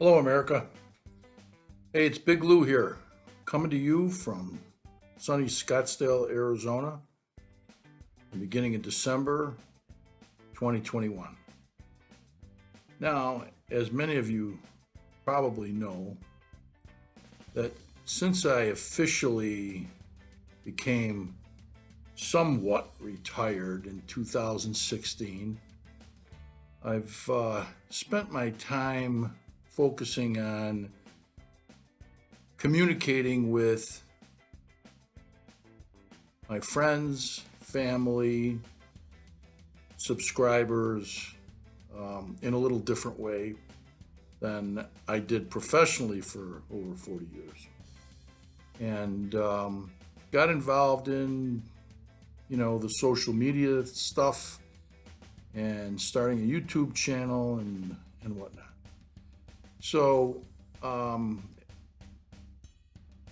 Hello, America. Hey, it's Big Lou here, coming to you from sunny Scottsdale, Arizona, the beginning of December 2021. Now, as many of you probably know, that since I officially became somewhat retired in 2016, I've spent my time focusing on communicating with my friends, family, subscribers in a little different way than I did professionally for over 40 years. And got involved in, the social media stuff and starting a YouTube channel and whatnot. So,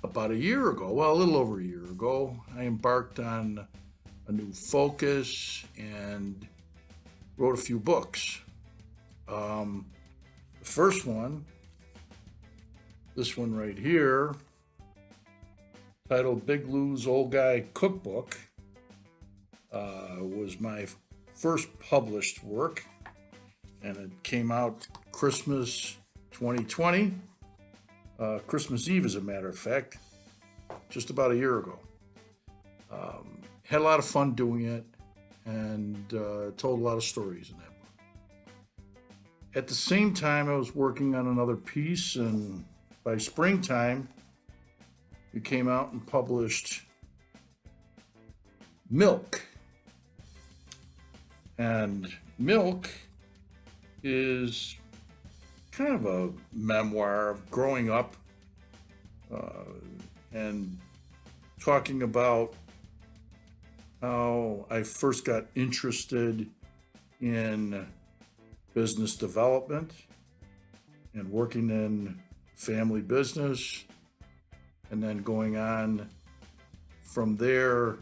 about a year ago, well, a little over a year ago, I embarked on a new focus and wrote a few books. The first one, this one right here, titled Big Lou's Old Guy Cookbook, was my first published work, and it came out Christmas 2020, Christmas Eve, as a matter of fact, just about a year ago. Had a lot of fun doing it, and told a lot of stories in that book. At the same time, I was working on another piece, and by springtime, we came out and published Milk. And Milk is kind of a memoir of growing up and talking about how I first got interested in business development and working in family business, and then going on from there,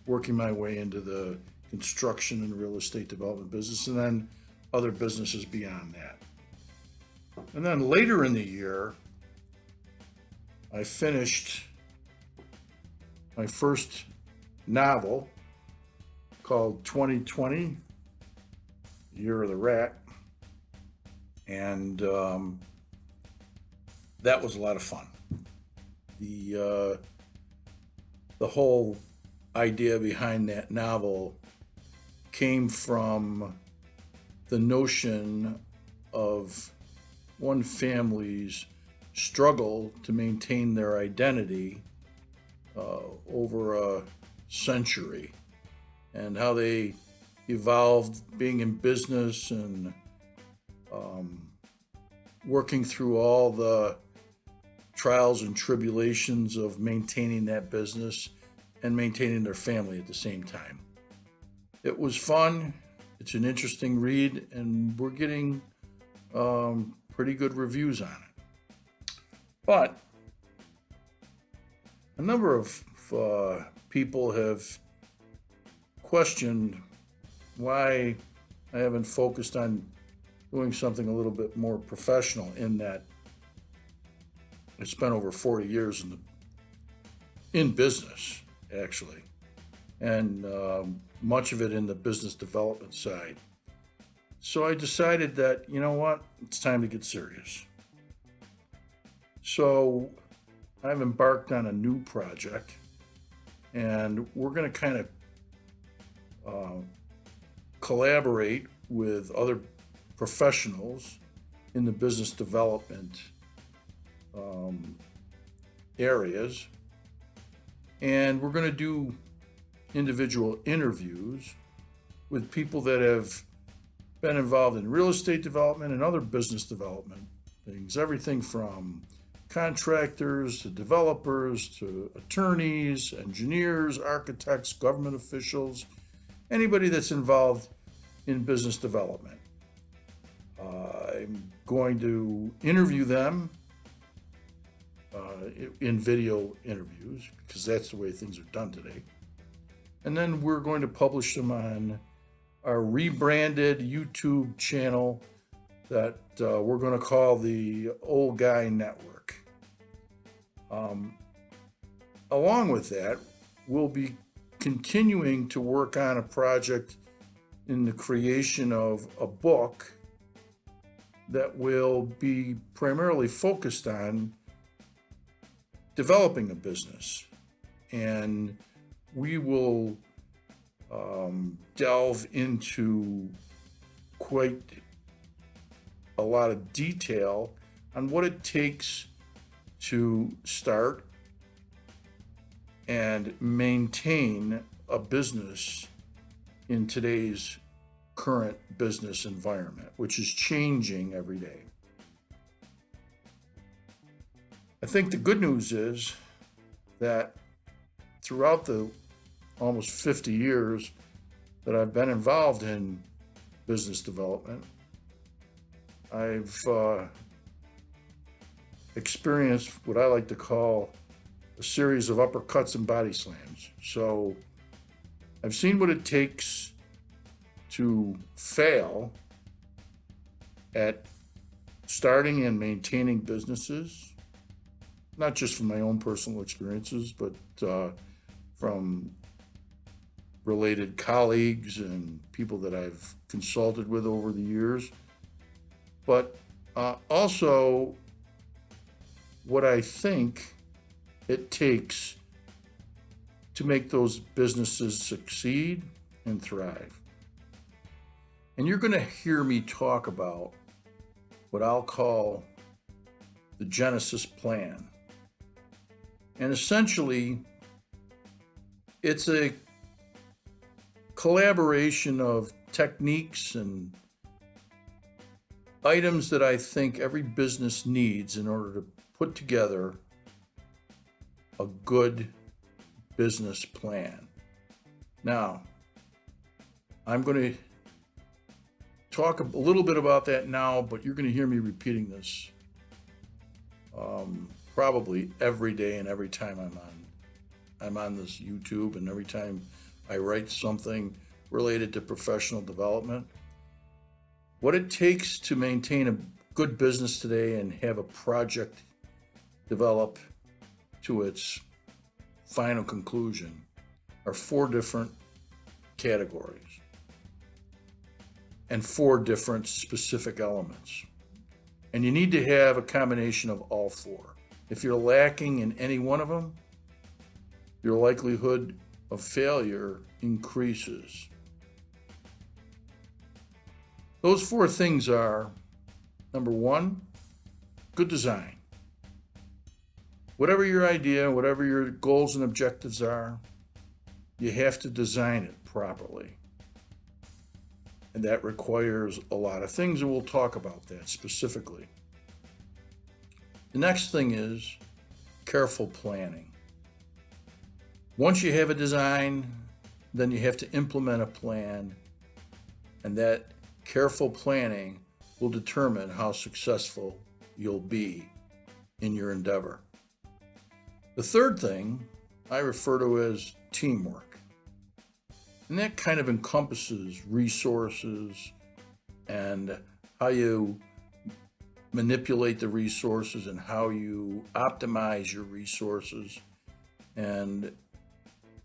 working my way into the construction and real estate development business, and then other businesses beyond that. And then later in the year, I finished my first novel called 2020, Year of the Rat. And that was a lot of fun. The whole idea behind that novel came from the notion of one family's struggle to maintain their identity over a century, and how they evolved being in business and working through all the trials and tribulations of maintaining that business and maintaining their family at the same time. It was fun. It's an interesting read, and we're getting pretty good reviews on it. But a number of people have questioned why I haven't focused on doing something a little bit more professional, in that I spent over 40 years in business, actually, and much of it in the business development side. So I decided that, you know what, it's time to get serious. So I've embarked on a new project, and we're going to kind of collaborate with other professionals in the business development areas, and we're going to do individual interviews with people that have been involved in real estate development and other business development things, everything from contractors to developers to attorneys, engineers, architects, government officials, anybody that's involved in business development. I'm going to interview them in video interviews, because that's the way things are done today. And then we're going to publish them on our rebranded YouTube channel that we're going to call the Old Guy Network. Um, Along with that, we'll be continuing to work on a project in the creation of a book that will be primarily focused on developing a business. And we will delve into quite a lot of detail on what it takes to start and maintain a business in today's current business environment, which is changing every day. I think the good news is that throughout the almost 50 years that I've been involved in business development, I've experienced what I like to call a series of uppercuts and body slams. So I've seen what it takes to fail at starting and maintaining businesses, not just from my own personal experiences, but from related colleagues and people that I've consulted with over the years. But also what I think it takes to make those businesses succeed and thrive. And you're going to hear me talk about what I'll call the Genesis plan. And essentially, it's a collaboration of techniques and items that I think every business needs in order to put together a good business plan. Now, I'm going to talk a little bit about that now, but you're going to hear me repeating this probably every day and every time I'm on this YouTube, and every time I write something related to professional development. What it takes to maintain a good business today and have a project develop to its final conclusion are 4 different categories and 4 different specific elements. And you need to have a combination of all 4. If you're lacking in any one of them, your likelihood of failure increases. Those 4 things are, number 1, good design. Whatever your idea, whatever your goals and objectives are, you have to design it properly. And that requires a lot of things, and we'll talk about that specifically. The next thing is careful planning. Once you have a design, then you have to implement a plan, and that careful planning will determine how successful you'll be in your endeavor. The third thing I refer to as teamwork. And that kind of encompasses resources and how you manipulate the resources and how you optimize your resources. And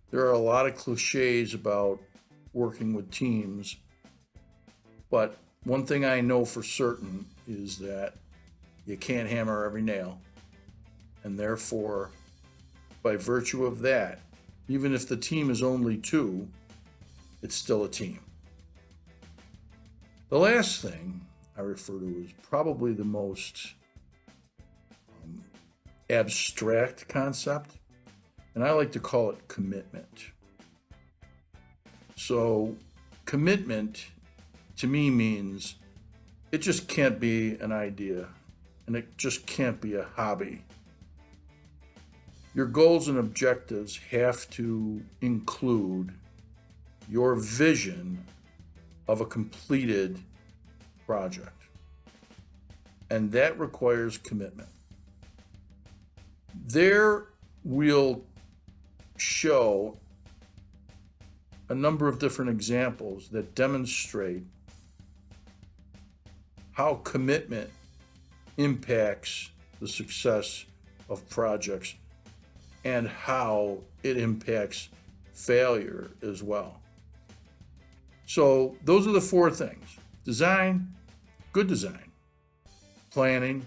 there are a lot of cliches about working with teams, but one thing I know for certain is that you can't hammer every nail. And therefore, by virtue of that, even if the team is only 2, it's still a team. The last thing I refer to as probably the most abstract concept, and I like to call it commitment. So commitment to me means it just can't be an idea, and it just can't be a hobby. Your goals and objectives have to include your vision of a completed project, and that requires commitment. There we'll show a number of different examples that demonstrate how commitment impacts the success of projects and how it impacts failure as well. So those are the four things: design, good design, planning,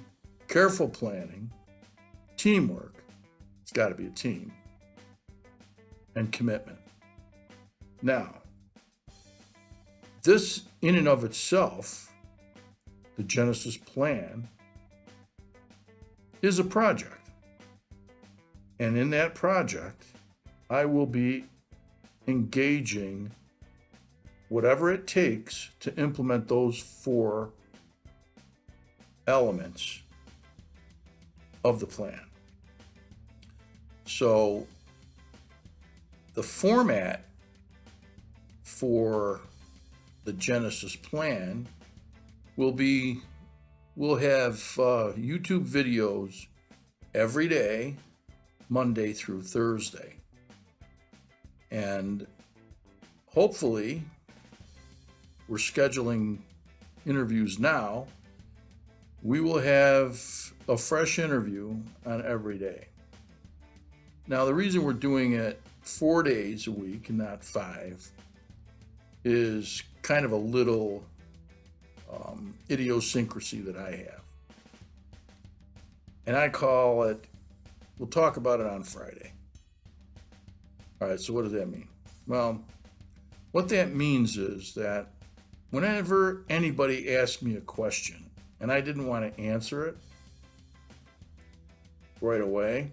careful planning, teamwork, it's got to be a team, and commitment. Now, this in and of itself, the Genesis plan, is a project. And in that project, I will be engaging whatever it takes to implement those four elements of the plan. So the format for the Genesis plan will be, we'll have YouTube videos every day, Monday through Thursday. And hopefully, we're scheduling interviews now. We will have a fresh interview on every day. Now, the reason we're doing it 4 days a week and not 5 is kind of a little idiosyncrasy that I have. And I call it, we'll talk about it on Friday. All right, so what does that mean? Well, what that means is that whenever anybody asks me a question and I didn't want to answer it right away,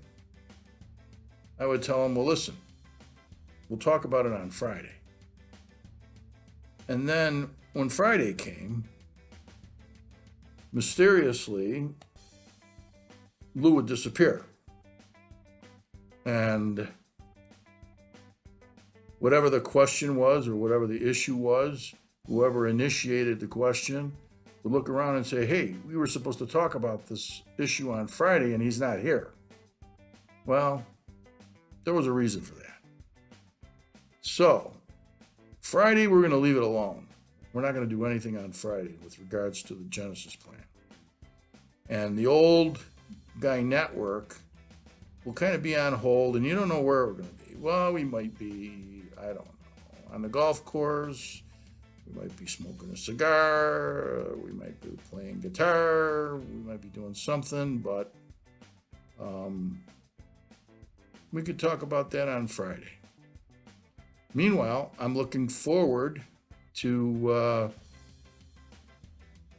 I would tell them, well, listen, we'll talk about it on Friday. And then when Friday came, mysteriously, Lou would disappear. And whatever the question was or whatever the issue was, whoever initiated the question would look around and say, hey, we were supposed to talk about this issue on Friday and he's not here. Well, there was a reason for that. So, Friday, we're going to leave it alone. We're not going to do anything on Friday with regards to the Genesis plan. And the old guy network will kind of be on hold, and you don't know where we're going to be. Well, we might be, I don't know, on the golf course. We might be smoking a cigar. We might be playing guitar. We might be doing something, but we could talk about that on Friday. Meanwhile, I'm looking forward to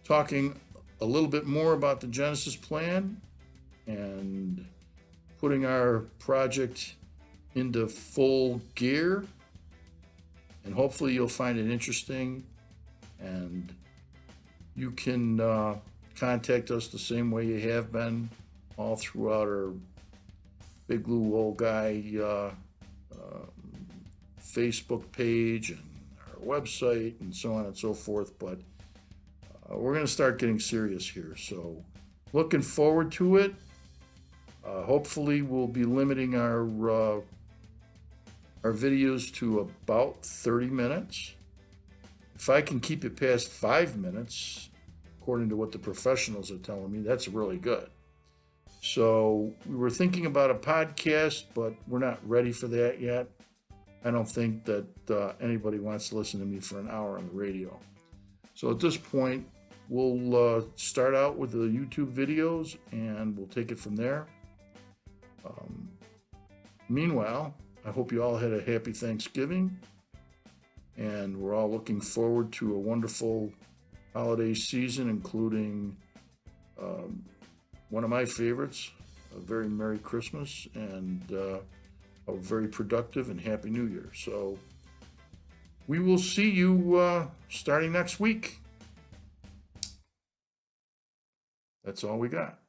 talking a little bit more about the Genesis plan and putting our project into full gear. And hopefully you'll find it interesting, and you can contact us the same way you have been all throughout our Big Lou Old Guy Facebook page and our website and so on and so forth. But we're going to start getting serious here. So looking forward to it. Hopefully we'll be limiting our videos to about 30 minutes. If I can keep it past 5 minutes, according to what the professionals are telling me, that's really good. So we were thinking about a podcast, but we're not ready for that yet. I don't think that anybody wants to listen to me for an hour on the radio. So at this point, we'll start out with the YouTube videos and we'll take it from there. Meanwhile, I hope you all had a happy Thanksgiving, and we're all looking forward to a wonderful holiday season, including one of my favorites, a very Merry Christmas, and a very productive and Happy New Year. So we will see you starting next week. That's all we got.